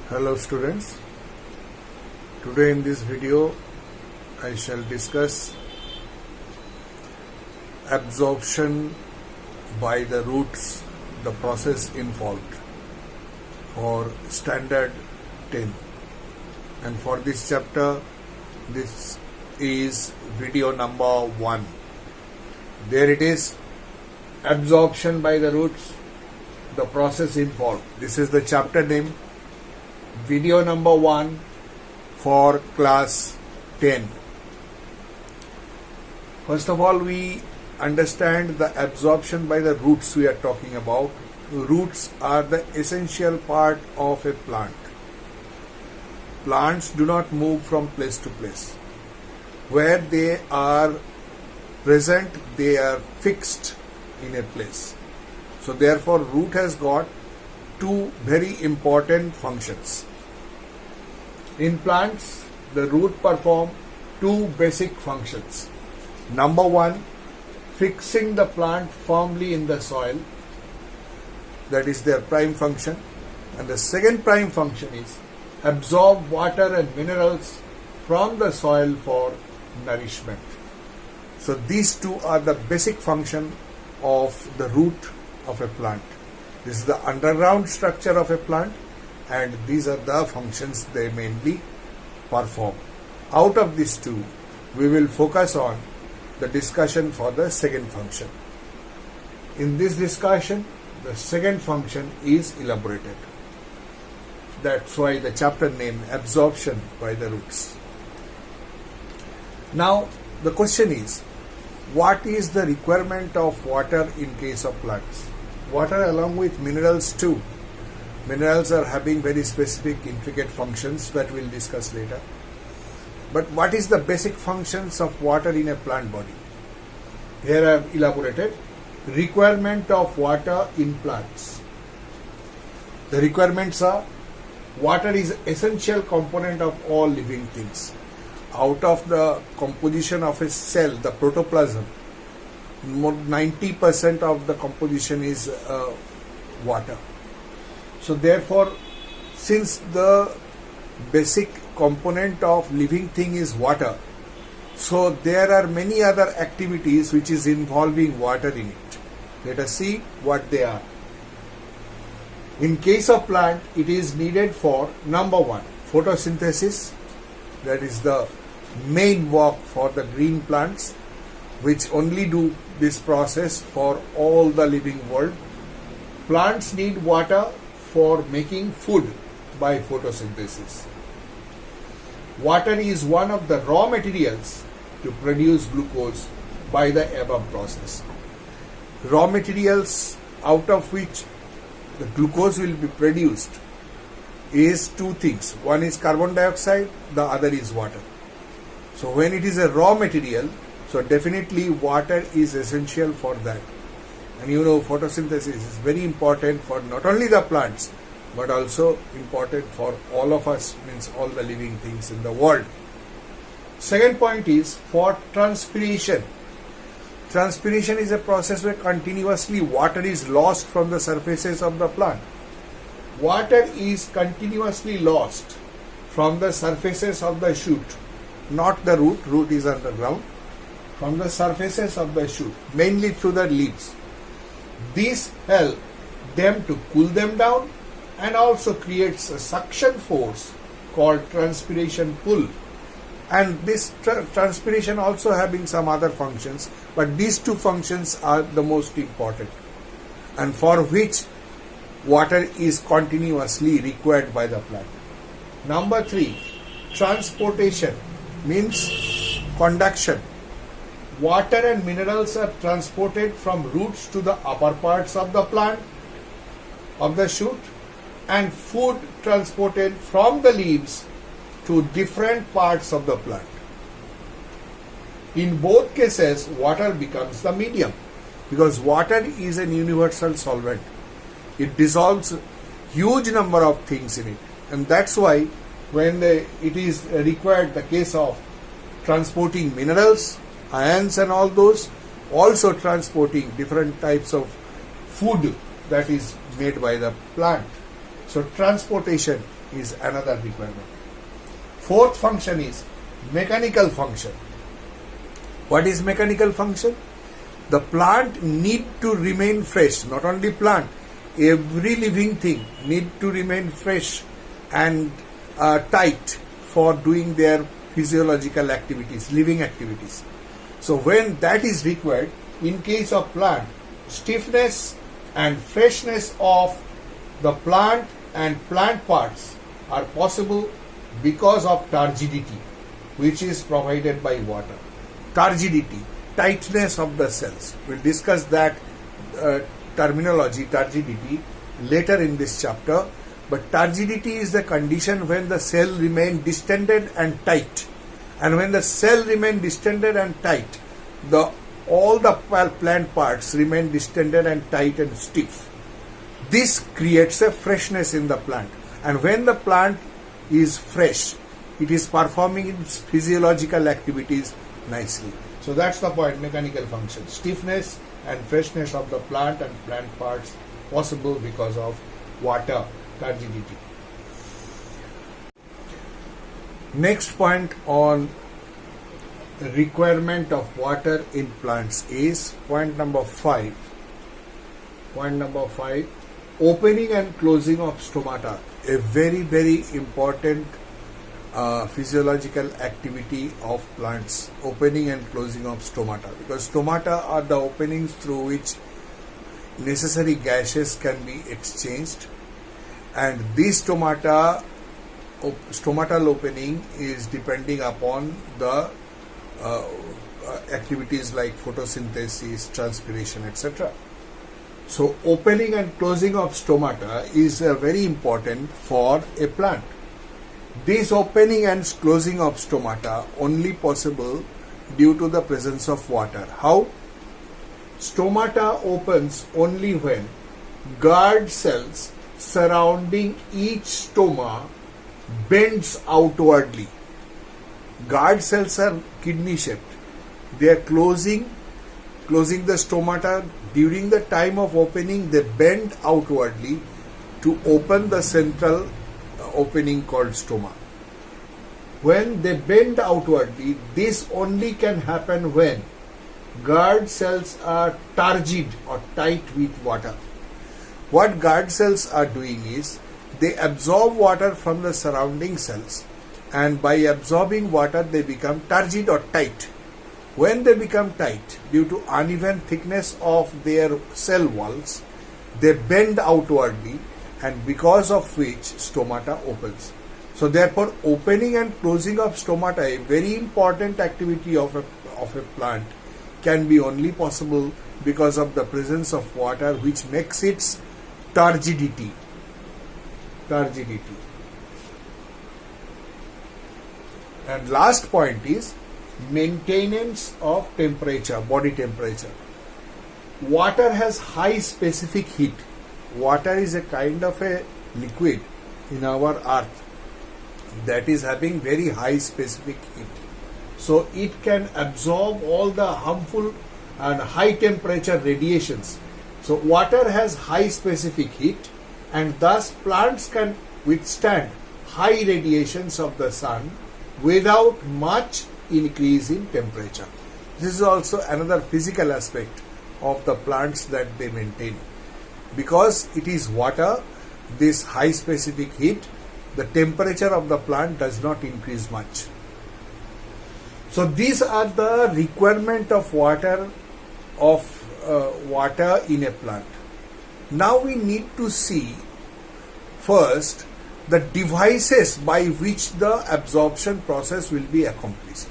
Hello students, today in this video I shall discuss absorption by the roots, the process involved for standard 10, and for this chapter this is video number 1. There it is, absorption by the roots, the process involved. This is the chapter name, video number 1 for class 10. First of all, we understand the absorption by the roots we are talking about. Roots are the essential part of a plant. Plants do not move from place to place. Where they are present, they are fixed in a place. So therefore, root has got two very important functions. In plants, the root perform two basic functions. Number one, fixing the plant firmly in the soil. That is their prime function. And the second prime function is absorb water and minerals from the soil for nourishment. So these two are the basic function of the root of a plant. This is the underground structure of a plant, and these are the functions they mainly perform. Out of these two, we will focus on the discussion for the second function. In this discussion, the second function is elaborated. That's why the chapter name, absorption by the roots. Now, the question is, what is the requirement of water in case of plants? Water along with minerals too. Minerals are having very specific, intricate functions that we'll discuss later. But what is the basic functions of water in a plant body? Here I have elaborated. Requirement of water in plants. The requirements are: water is essential component of all living things. Out of the composition of a cell, the protoplasm, 90% of the composition is water. So therefore, since the basic component of living thing is water, so there are many other activities which is involving water in it. Let us see what they are. In case of plant, it is needed for number one, photosynthesis. That is the main work for the green plants, which only do this process for all the living world. Plants need water for making food by photosynthesis. Water is one of the raw materials to produce glucose by the above process. Raw materials out of which the glucose will be produced is two things. One is carbon dioxide, the other is water. So when it is a raw material, so definitely water is essential for that. And you know, photosynthesis is very important for not only the plants, but also important for all of us, means all the living things in the world. Second point is for transpiration. Transpiration is a process where continuously water is lost from the surfaces of the plant. Water is continuously lost from the surfaces of the shoot, not the root. Root is underground. From the surfaces of the shoot, mainly through the leaves. These help them to cool them down and also creates a suction force called transpiration pull. And this transpiration also having some other functions, but these two functions are the most important, and for which water is continuously required by the plant. Number 3, transportation means conduction. Water and minerals are transported from roots to the upper parts of the plant, of the shoot, and food transported from the leaves to different parts of the plant. In both cases, water becomes the medium, because water is an universal solvent. It dissolves huge number of things in it, and that's why when it is required, the case of transporting minerals, ions and all those, also transporting different types of food that is made by the plant. So transportation is another requirement. Fourth function is mechanical function. What is mechanical function? The plant need to remain fresh. Not only plant, every living thing need to remain fresh and tight for doing their physiological activities, living activities. So when that is required, in case of plant, stiffness and freshness of the plant and plant parts are possible because of turgidity, which is provided by water. Turgidity, tightness of the cells. We'll discuss that terminology, turgidity, later in this chapter. But turgidity is the condition when the cell remain distended and tight. And when the cell remain distended and tight, all the plant parts remain distended and tight and stiff. This creates a freshness in the plant. And when the plant is fresh, it is performing its physiological activities nicely. So that's the point, mechanical function. Stiffness and freshness of the plant and plant parts possible because of water, turgidity. Next point on requirement of water in plants is point number 5. Point number 5, opening and closing of stomata, a very, very important physiological activity of plants, opening and closing of stomata, because stomata are the openings through which necessary gases can be exchanged, and this stomatal opening is depending upon the activities like photosynthesis, transpiration, etc. So opening and closing of stomata is very important for a plant. This opening and closing of stomata only possible due to the presence of water. How? Stomata opens only when guard cells surrounding each stoma bends outwardly. Guard cells are kidney shaped. They are closing the stomata. During the time of opening, they bend outwardly to open the central opening called stoma. When they bend outwardly, this only can happen when guard cells are turgid or tight with water. What guard cells are doing is they absorb water from the surrounding cells, and by absorbing water they become turgid or tight. When they become tight due to uneven thickness of their cell walls, they bend outwardly, and because of which stomata opens. So therefore, opening and closing of stomata, a very important activity of a plant, can be only possible because of the presence of water, which makes its turgidity. And last point is maintenance of temperature, body temperature. Water has high specific heat. Water is a kind of a liquid in our earth that is having very high specific heat. So it can absorb all the harmful and high temperature radiations. So water has high specific heat, and thus plants can withstand high radiations of the sun without much increase in temperature. This is also another physical aspect of the plants that they maintain. Because it is water, this high specific heat, the temperature of the plant does not increase much. So these are the requirement of water in a plant. Now we need to see first the devices by which the absorption process will be accomplished.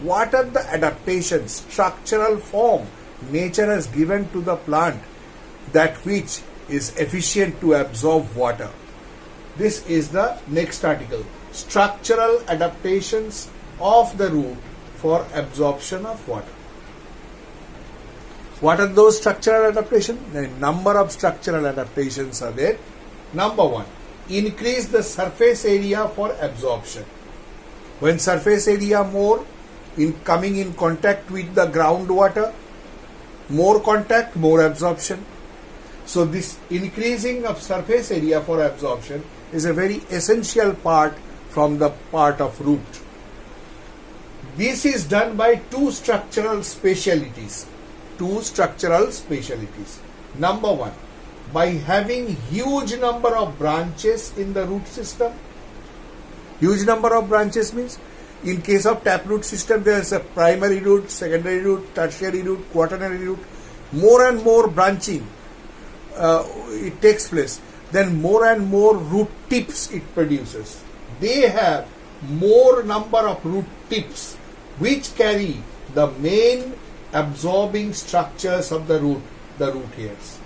What are the adaptations, structural form nature has given to the plant that which is efficient to absorb water? This is the next article. Structural adaptations of the root for absorption of water. What are those structural adaptations? A number of structural adaptations are there. Number one, increase the surface area for absorption. When surface area more in coming in contact with the groundwater, more contact, more absorption. So this increasing of surface area for absorption is a very essential part from the part of root. This is done by two structural specialties. Number one, by having huge number of branches in the root system. Huge number of branches means, in case of taproot system, there is a primary root, secondary root, tertiary root, quaternary root. More and more branching it takes place. Then more and more root tips it produces. They have more number of root tips which carry the main absorbing structures of the root hairs.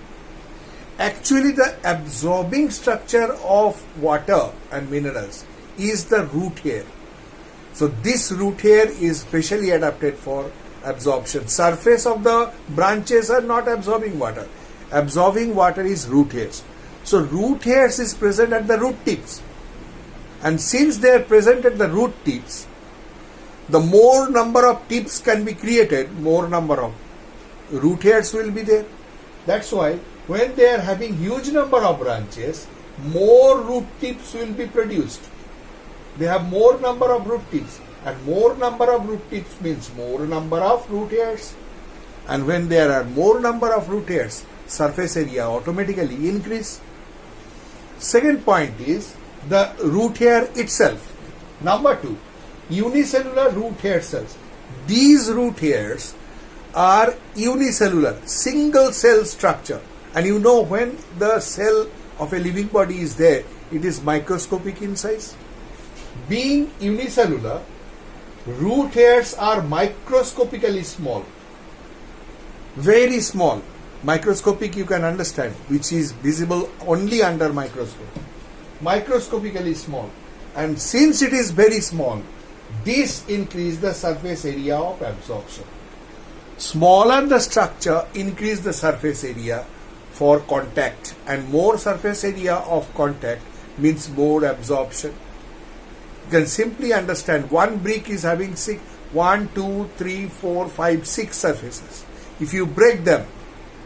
Actually, the absorbing structure of water and minerals is the root hair. So this root hair is specially adapted for absorption. Surface of the branches are not absorbing water. Absorbing water is root hairs. So root hairs is present at the root tips. And since they are present at the root tips, the more number of tips can be created, more number of root hairs will be there. That's why when they are having huge number of branches, more root tips will be produced. They have more number of root tips, and more number of root tips means more number of root hairs. And when there are more number of root hairs, surface area automatically increase. Second point is the root hair itself. Number two, unicellular root hair cells. These root hairs are unicellular, single cell structure. And you know, when the cell of a living body is there, it is microscopic in size. Being unicellular, root hairs are microscopically small. Very small. Microscopic you can understand, which is visible only under microscope. Microscopically small. And since it is very small, this increases the surface area of absorption. Smaller the structure, increase the surface area for contact, and more surface area of contact means more absorption. You can simply understand one brick is having 6 surfaces. If you break them,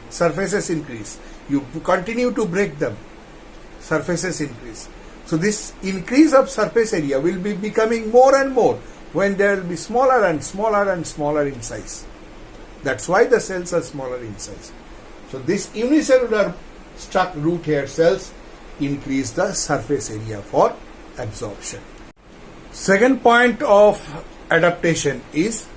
surfaces increase. You continue to break them, surfaces increase. So this increase of surface area will be becoming more and more when there will be smaller and smaller and smaller in size. That's why the cells are smaller in size. So this unicellular root hair cells increase the surface area for absorption. Second point of adaptation is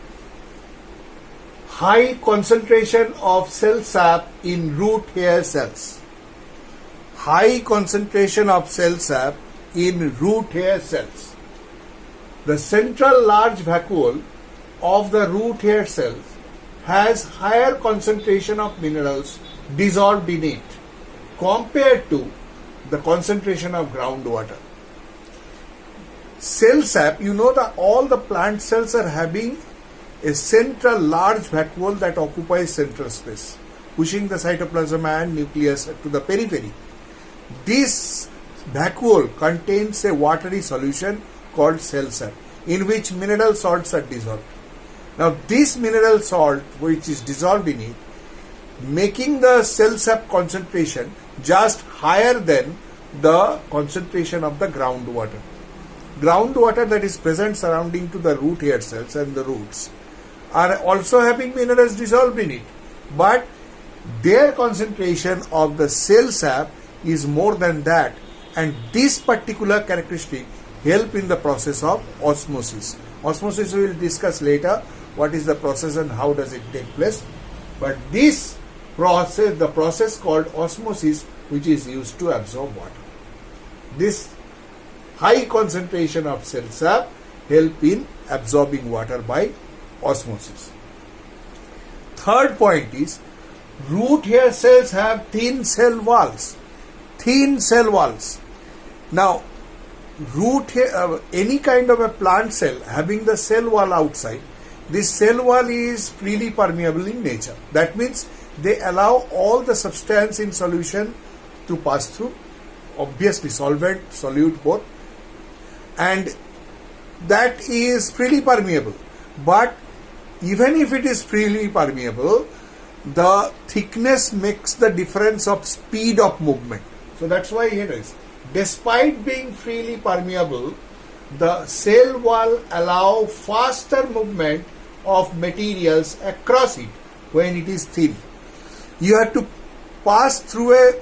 high concentration of cell sap in root hair cells. High concentration of cell sap in root hair cells. The central large vacuole of the root hair cells has higher concentration of minerals dissolved in it compared to the concentration of groundwater. Cell sap, you know that all the plant cells are having a central large vacuole that occupies central space, pushing the cytoplasm and nucleus to the periphery. This vacuole contains a watery solution called cell sap, in which mineral salts are dissolved. Now this mineral salt which is dissolved in it, making the cell sap concentration just higher than the concentration of the groundwater. Groundwater that is present surrounding to the root hair cells and the roots are also having minerals dissolved in it, but their concentration of the cell sap is more than that, and this particular characteristic help in the process of osmosis. Osmosis we will discuss later, what is the process and how does it take place. But this process, the process called osmosis, which is used to absorb water. This high concentration of cell sap help in absorbing water by osmosis. Third point is root hair cells have thin cell walls. Thin cell walls. Now, root hair, any kind of a plant cell having the cell wall outside, this cell wall is freely permeable in nature. That means they allow all the substance in solution to pass through, obviously solvent, solute both, and that is freely permeable. But even if it is freely permeable, the thickness makes the difference of speed of movement. So that's why here is, despite being freely permeable, the cell wall allow faster movement of materials across it when it is thin. You have to pass through a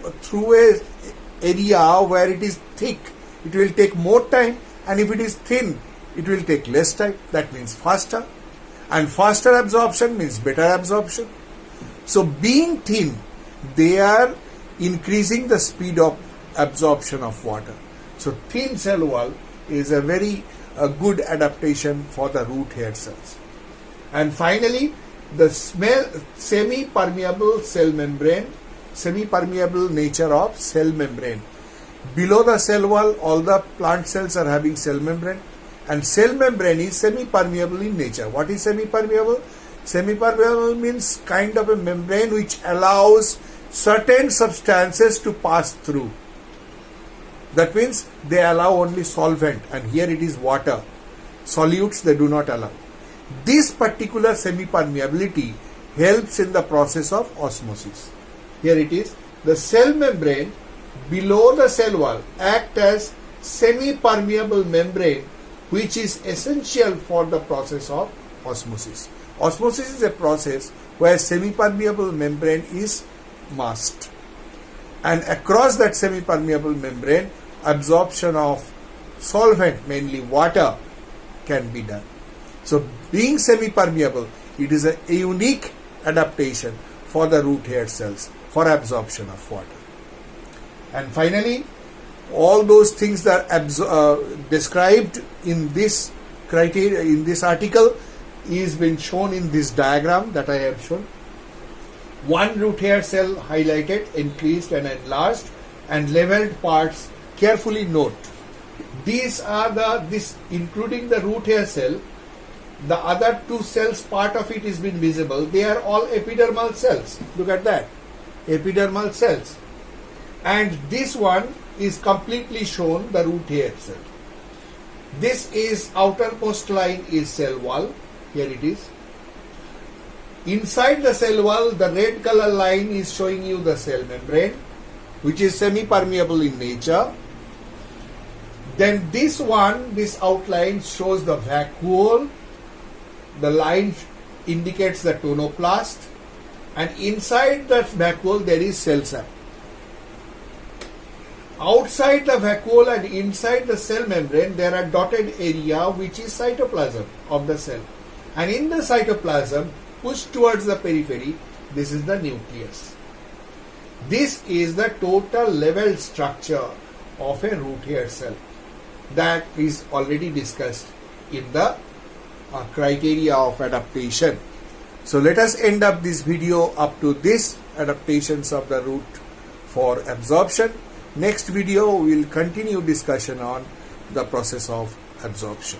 area where it is thick. It will take more time, and if it is thin, it will take less time. That means faster, and faster absorption means better absorption. So being thin, they are increasing the speed of absorption of water. So thin cell wall is a very good adaptation for the root hair cells. And finally, the semi-permeable cell membrane, semi-permeable nature of cell membrane. Below the cell wall, all the plant cells are having cell membrane, and cell membrane is semi-permeable in nature. What is semi-permeable? Semi-permeable means kind of a membrane which allows certain substances to pass through. That means they allow only solvent, and here it is water. Solutes they do not allow. This particular semi-permeability helps in the process of osmosis. Here it is, the cell membrane below the cell wall act as semi-permeable membrane, which is essential for the process of osmosis. Osmosis is a process where semi-permeable membrane is masked, and across that semi-permeable membrane, absorption of solvent, mainly water, can be done. So being semi-permeable, it is a unique adaptation for the root hair cells for absorption of water. And finally, all those things that are described in this criteria, in this article, is been shown in this diagram that I have shown. One root hair cell highlighted, increased and enlarged, and leveled parts carefully note. These are this including the root hair cell. The other two cells, part of it is been visible. They are all epidermal cells. Look at that, epidermal cells. And this one is completely shown, the root hair cell. This is outermost line is cell wall. Here it is. Inside the cell wall, the red color line is showing you the cell membrane, which is semi-permeable in nature. Then this one, this outline shows the vacuole. The line indicates the tonoplast, and inside that vacuole there is cell sap. Outside the vacuole and inside the cell membrane there are dotted area which is cytoplasm of the cell, and in the cytoplasm pushed towards the periphery, this is the nucleus. This is the total level structure of a root hair cell that is already discussed in the criteria of adaptation. So let us end up this video up to this adaptations of the root for absorption. Next video we will continue discussion on the process of absorption.